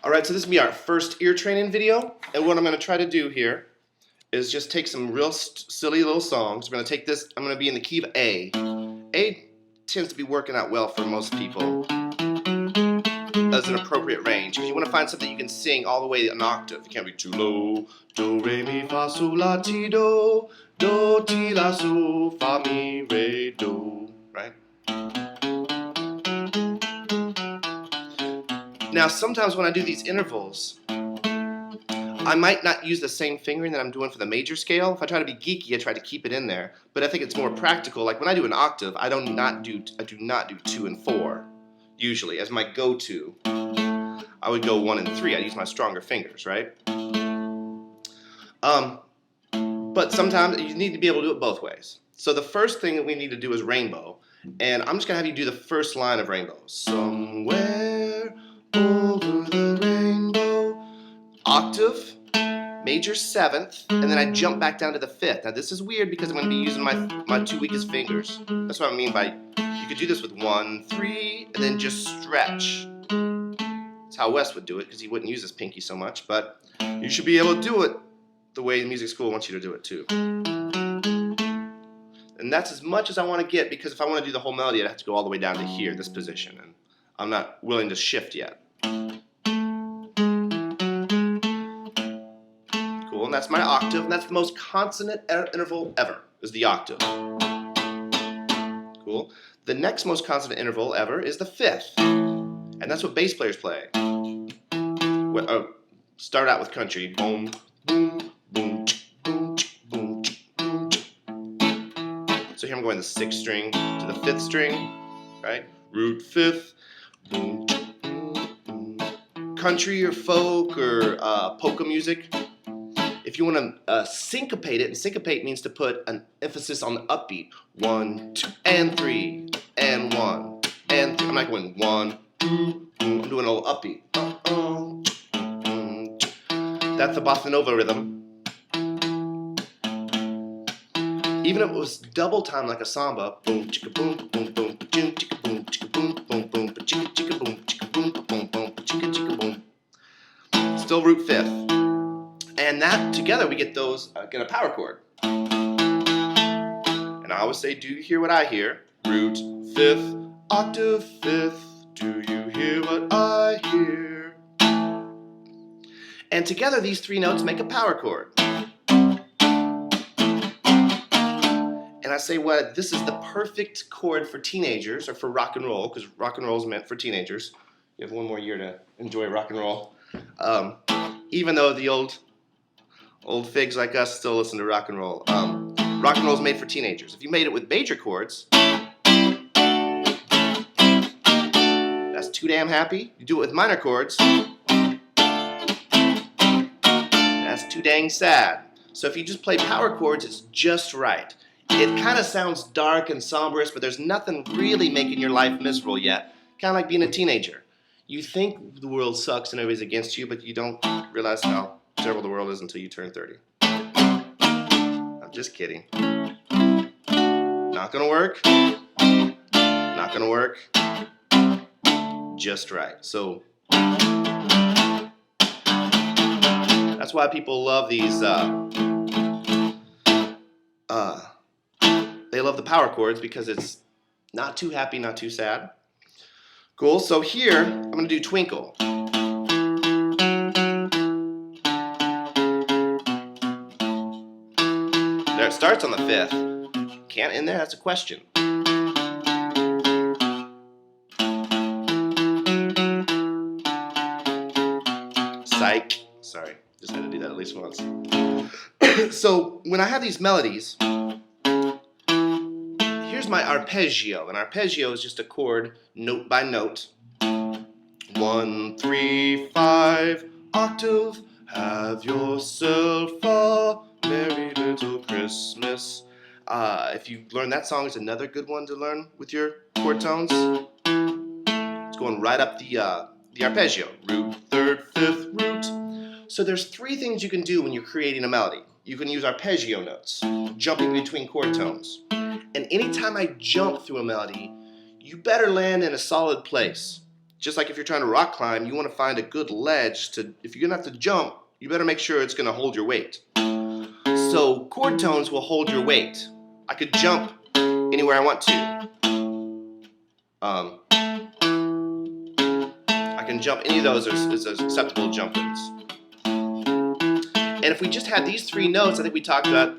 Alright, so this will be our first ear training video, and what I'm going to try to do here is just take some real silly little songs. We're going to take this, I'm going to be in the key of A. A tends to be working out well for most people as an appropriate range, because you want to find something you can sing all the way an octave. You can't be too low. Do, re, mi, fa, sol, la, ti, do. Do, ti, la, sol, fa, mi, re, do. Right? Now, sometimes when I do these intervals, I might not use the same fingering that I'm doing for the major scale. If I try to be geeky, I try to keep it in there. But I think it's more practical. Like when I do an octave, I do not do 2 and 4 usually as my go-to. I would go 1 and 3. I use my stronger fingers, right? But sometimes you need to be able to do it both ways. So the first thing that we need to do is rainbow, and I'm just gonna have you do the first line of rainbow. Somewhere over the rainbow, octave, major 7th, and then I jump back down to the 5th. Now this is weird because I'm going to be using my 2 weakest fingers. That's what I mean by, you could do this with 1, 3, and then just stretch. That's how Wes would do it, because he wouldn't use his pinky so much, but you should be able to do it the way the music school wants you to do it too. And that's as much as I want to get, because if I want to do the whole melody, I'd have to go all the way down to here, this position, and I'm not willing to shift yet. Cool, and that's my octave, and that's the most consonant interval ever, is the octave. Cool. The next most consonant interval ever is the 5th, and that's what bass players play. Start out with country. Boom, boom, boom, boom, boom, boom. So here I'm going the 6th string to the 5th string, right? Root 5th. Boom, boom, boom. Country or folk or polka music. If you want to syncopate it, and syncopate means to put an emphasis on the upbeat. 1, 2, and 3, and 1, and 3. I'm not going 1, 2, I'm doing a little upbeat. That's the bossa nova rhythm. Even if it was double time like a samba, boom, chicka boom, boom, boom, chicka chicka boom, chicka boom, boom, boom, chicka chicka boom, chicka boom, boom, boom, chicka chicka boom. Still root 5th. And that together we get those, get a power chord. And I always say, do you hear what I hear? Root 5th, octave 5th, do you hear what I hear? And together these 3 notes make a power chord. And I say, well, this is the perfect chord for teenagers, or for rock and roll, because rock and roll is meant for teenagers. You have 1 more year to enjoy rock and roll. Even though the old figs like us still listen to rock and roll. Rock and roll is made for teenagers. If you made it with major chords, that's too damn happy. You do it with minor chords, that's too dang sad. So if you just play power chords, it's just right. It kind of sounds dark and sombrous, but there's nothing really making your life miserable yet. Kind of like being a teenager. You think the world sucks and everybody's against you, but you don't realize how terrible the world is until you turn 30. I'm just kidding. Not gonna work. Not gonna work. Just right. So that's why people love these. They love the power chords, because it's not too happy, not too sad. Cool. So here I'm gonna do Twinkle. There, it starts on the 5th. Can't end there? That's a question. Psych. Sorry, just had to do that at least once. So when I have these melodies, here's my arpeggio. An arpeggio is just a chord note by note. 1, 3, 5, octave. Have yourself a merry little Christmas. If you learn that song, it's another good one to learn with your chord tones. It's going right up the arpeggio. Root 3rd, 5th, root. So there's 3 things you can do when you're creating a melody. You can use arpeggio notes, jumping between chord tones. And anytime I jump through a melody, you better land in a solid place. Just like if you're trying to rock climb, you want to find a good ledge to, if you're going to have to jump, you better make sure it's going to hold your weight. So chord tones will hold your weight. I could jump anywhere I want to. I can jump any of those as acceptable jump-ins. And if we just had these three notes, I think we talked about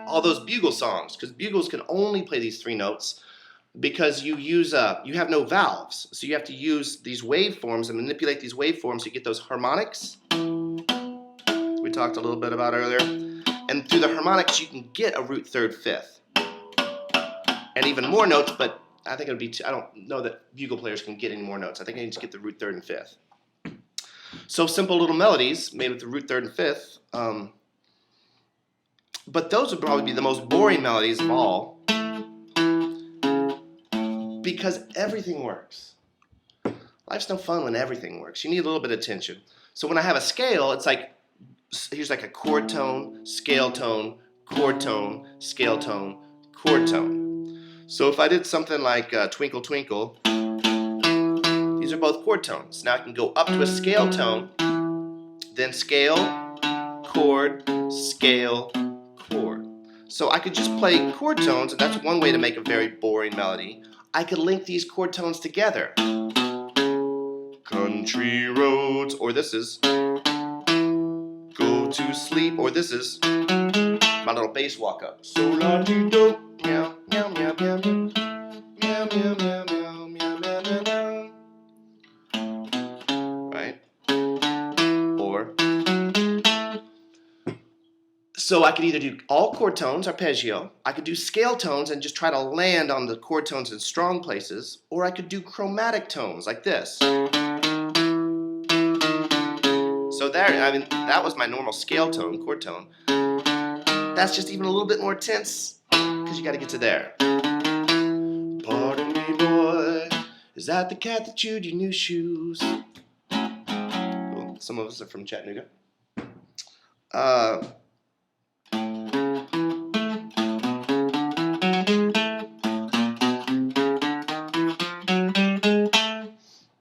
all those bugle songs, because bugles can only play these three notes because you have no valves, so you have to use these waveforms and manipulate these waveforms to get those harmonics we talked a little bit about earlier. And through the harmonics, you can get a root third fifth, and even more notes. But I think it would be I don't know that bugle players can get any more notes. I think I need to get the root third and fifth. So simple little melodies made with the root third and fifth. But those would probably be the most boring melodies of all, because everything works. Life's no fun when everything works. You need a little bit of tension. So when I have a scale, it's like, here's like a chord tone, scale tone, chord tone, scale tone, chord tone. So if I did something like Twinkle Twinkle, these are both chord tones. Now I can go up to a scale tone, then scale, chord, scale, chord. So I could just play chord tones, and that's one way to make a very boring melody. I could link these chord tones together. Country roads, or this is go to sleep, or this is my little bass walk up. So la di do, meow meow meow meow meow meow meow meow meow meow meow meow. Right? Or so I could either do all chord tones, arpeggio. I could do scale tones and just try to land on the chord tones in strong places, or I could do chromatic tones like this. So there, I mean, that was my normal scale tone, chord tone. That's just even a little bit more tense, because you got to get to there. Pardon me, boy, is that the cat that chewed your new shoes? Cool. Some of us are from Chattanooga.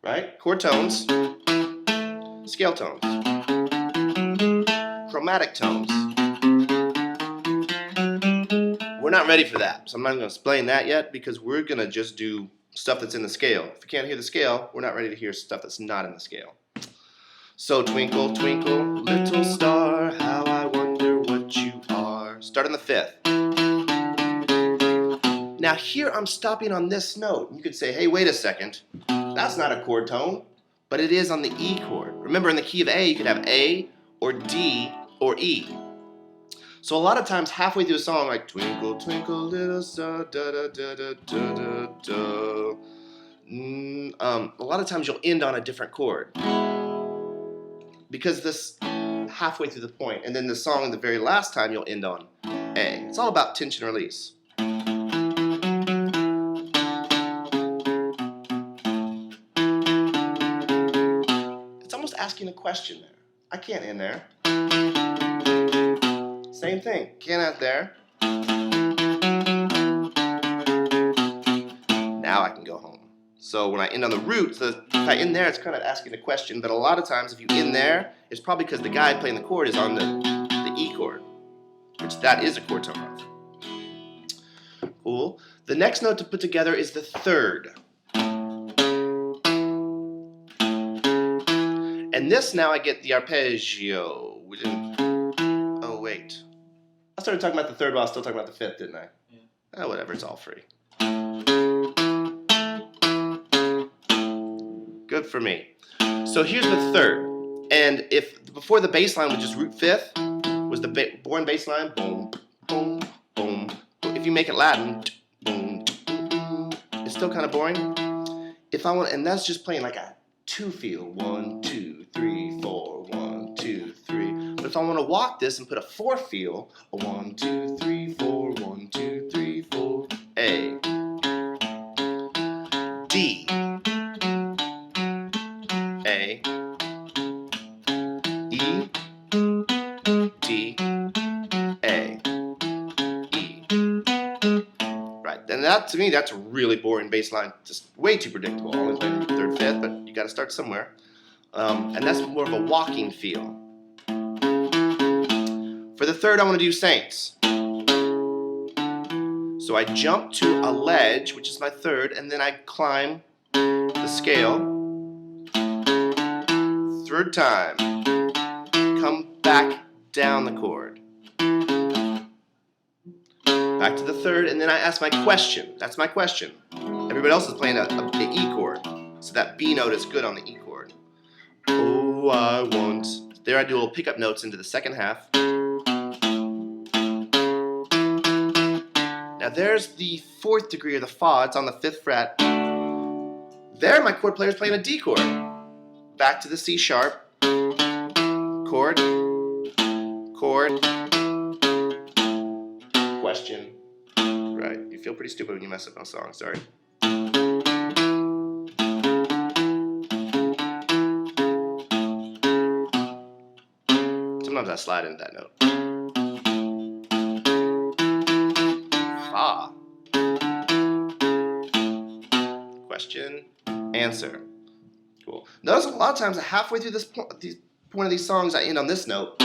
Right? Chord tones, scale tones, chromatic tones. We're not ready for that, so I'm not going to explain that yet, because we're going to just do stuff that's in the scale. If you can't hear the scale, we're not ready to hear stuff that's not in the scale. So twinkle, twinkle, little star, how I wonder what you are. Start on the fifth. Now here I'm stopping on this note. You could say, hey, wait a second. That's not a chord tone, but it is on the E chord. Remember, in the key of A, you could have A or D or E. So a lot of times, halfway through a song, like twinkle, twinkle, little star, da da da da da da da. A lot of times you'll end on a different chord, because this halfway through the point, and then the song the very last time you'll end on A. It's all about tension release. It's almost asking a question there. I can't end there. Same thing, can't end there. Now I can go home. So when I end on the root, so if I end there, it's kind of asking a question, but a lot of times if you end there, it's probably because the guy playing the chord is on the E chord, which that is a chord tone of. Cool. The next note to put together is the third. And this, now I get the arpeggio. Oh, wait. I started talking about the third while I was still talking about the fifth, didn't I? Yeah. Oh, whatever, it's all free. Good for me. So here's the third. And if before the bass line was just root fifth, was the boring bass line, boom, boom, boom. If you make it Latin, boom, boom, it's still kind of boring. If I want, and that's just playing like a 2 feel, 1, 2, 3, 4, 1, 2, 3. But if I want to walk this and put a 4 feel, a 1, 2, 3, 4, 1, 2, 3, 4, A, D, A, E, D, A, E, Right, and that to me, that's a really boring bass line, just way too predictable. Always playing third, fifth, but you got to start somewhere. And that's more of a walking feel. For the third, I want to do Saints. So I jump to a ledge, which is my third, and then I climb the scale. Third time, come back down the chord. Back to the third, and then I ask my question. That's my question. Everybody else is playing the E chord, so that B note is good on the E chord. Oh, I want. There I do little pickup notes into the second half. Now there's the fourth degree of the Fa. It's on the 5th fret. There my chord player is playing a D chord. Back to the C sharp. Chord. Chord. Question. Right. You feel pretty stupid when you mess up a song. Sorry. Sometimes I slide into that note. Fa. Question. Answer. Cool. Notice a lot of times halfway through this point of these songs I end on this note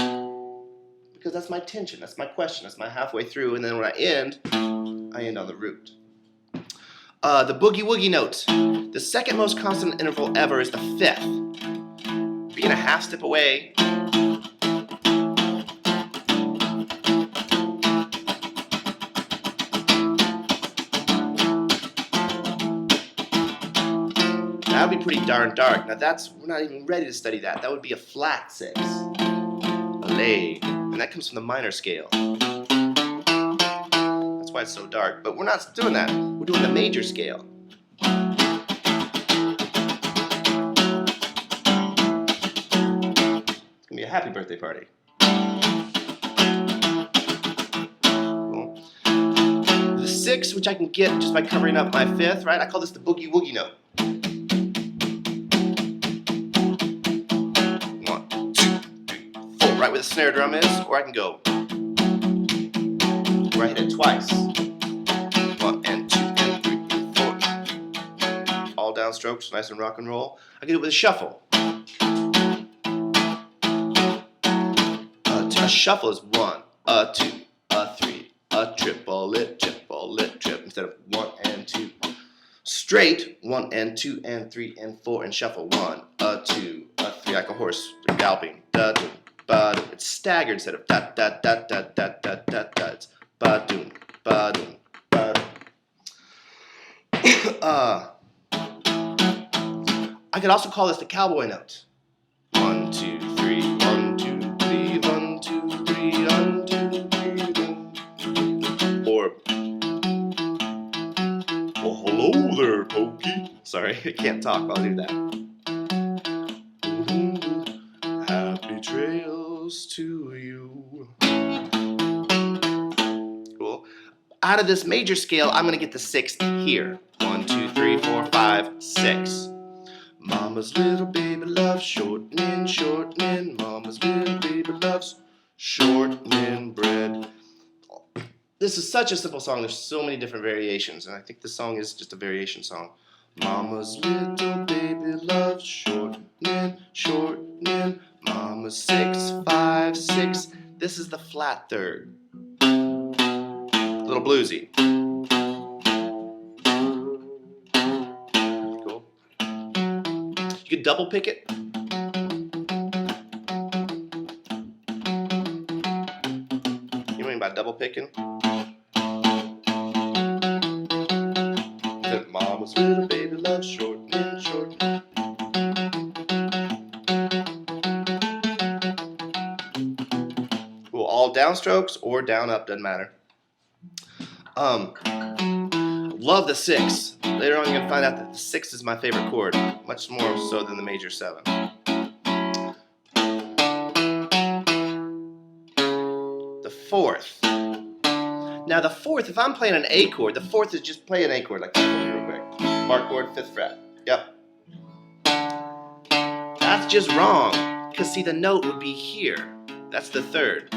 because that's my tension, that's my question, that's my halfway through, and then when I end on the root. The boogie woogie note. The second most consonant interval ever is the 5th. Being a half step away. That would be pretty darn dark. Now we're not even ready to study that. That would be a flat 6. A lay. And that comes from the minor scale. That's why it's so dark. But we're not doing that. We're doing the major scale. It's going to be a happy birthday party. Cool. The 6, which I can get just by covering up my 5th, right? I call this the boogie woogie note. 1, 2, 3, 4, right where the snare drum is, or I can go where I hit it twice. 1 and 2 and 3 and 4. All downstrokes, nice and rock and roll. I can do it with a shuffle. A shuffle is 1, a 2, a 3, a triple it, trip, instead of 1 and 2. Straight, 1 and 2 and 3 and 4, and shuffle 1, a 2, a 3, like a horse galloping. Da dum, ba dum. It's staggered instead of da da da da da da da da. It's ba dum, ba dum, ba dum. I could also call this the cowboy note. 1, 2, 3, 1, 2, 3, 1, 2, 3, 1, 2, 3, 1. Or, well, hello there, Pokey. Sorry, I can't talk, but I'll do that. Happy trails to you. Cool. Out of this major scale, I'm going to get the 6th here. 1, 2, 3, 4, 5, 6. Mama's little baby loves shortening, shortening. Mama's little baby loves shortening bread. This is such a simple song. There's so many different variations, and I think this song is just a variation song. Mama's little baby loves shortening, shortening. Mama's 6, 5, 6. This is the flat 3rd. A little bluesy. Cool. You could double pick it. You know what I mean by double picking? That Mama's little baby loves shortening, shortening. Cool. All downstrokes or down up, doesn't matter. Love the 6. Later on you're going to find out that the 6 is my favorite chord, much more so than the major 7. The 4th. Now the 4th, if I'm playing an A chord, the 4th is just play an A chord like that for me real quick. Bar chord, 5th fret. Yep. That's just wrong, because see the note would be here. That's the 3rd.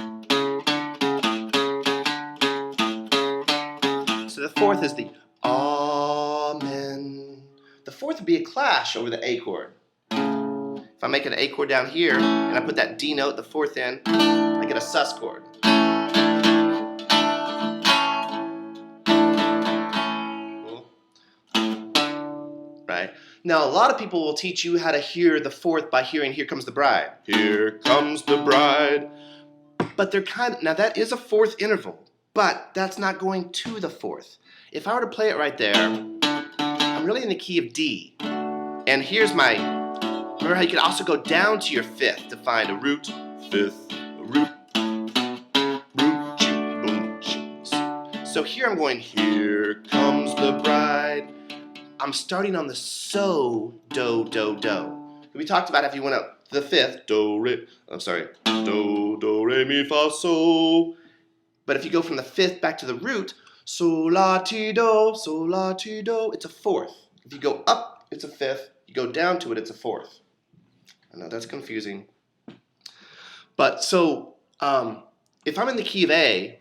So So the fourth is the Amen. The fourth would be a clash over the A chord. If I make an A chord down here and I put that D note, the fourth in, I get a sus chord. Cool. Right? Now, a lot of people will teach you how to hear the fourth by hearing Here Comes the Bride. Here comes the bride. But they're now that is a fourth interval, but that's not going to the fourth. If I were to play it right there, I'm really in the key of D. And here's my, remember how you can also go down to your fifth to find a root, fifth, a root, boom, so here I'm going, here comes the bride. I'm starting on the so, do, do, do. We talked about if you went up the fifth, do, re, do, re, mi, fa, so. But if you go from the fifth back to the root, so, la, ti, do, it's a fourth. If you go up, it's a fifth. You go down to it, it's a fourth. I know that's confusing. But so, if I'm in the key of A,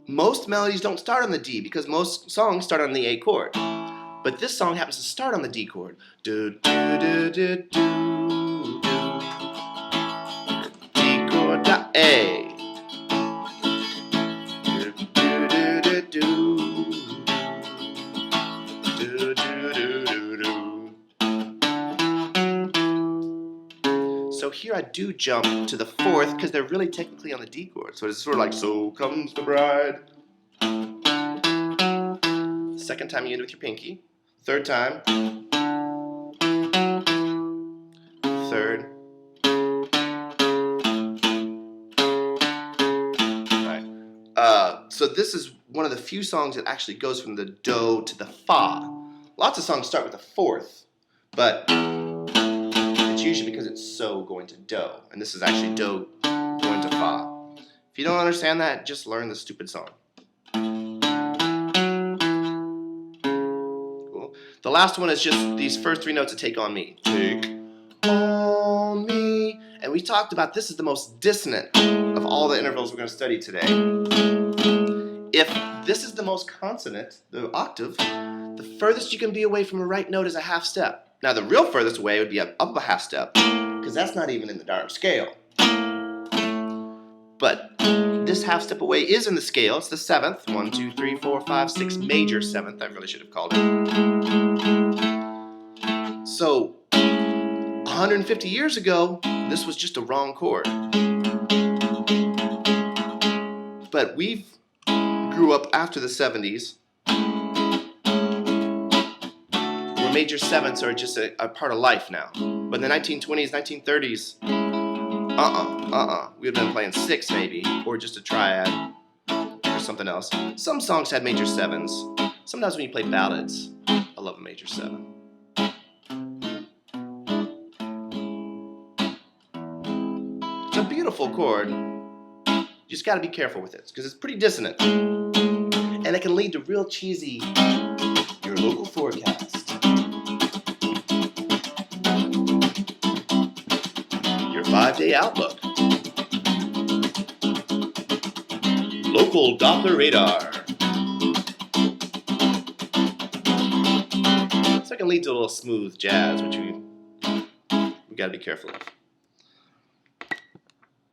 most melodies don't start on the D because most songs start on the A chord. But this song happens to start on the D chord. Do, do, do, do, do, do. D chord, da, A. Do, do, do, do, do. Do, do, do, do, do. So here I do jump to the fourth because they're really technically on the D chord. So it's sort of like, so comes the bride. Second time you end with your pinky. Third time. Third. Right. So this is one of the few songs that actually goes from the do to the fa. Lots of songs start with the fourth, but it's usually because it's so going to do, and this is actually do going to fa. If you don't understand that, just learn the stupid song. Cool. The last one is just these first three notes that take on me. Take on me. And we talked about this is the most dissonant of all the intervals we're going to study today. If this is the most consonant, the octave, the furthest you can be away from a right note is a half step. Now the real furthest away would be up a half step, because that's not even in the darn scale. But this half step away is in the scale. It's the seventh. 1, 2, 3, 4, 5, 6 major seventh. I really should have called it. So 150 years ago, this was just a wrong chord. But we grew up after the 70s, where major sevenths are just a part of life now. But in the 1920s, 1930s, we would have been playing six maybe, or just a triad, or something else. Some songs had major sevens. Sometimes when you play ballads, I love a major seven. It's a beautiful chord. You just got to be careful with it, because it's pretty dissonant. And it can lead to real cheesy, your local forecast. Your 5-day outlook. Local Doppler radar. So it can lead to a little smooth jazz, which we got to be careful of.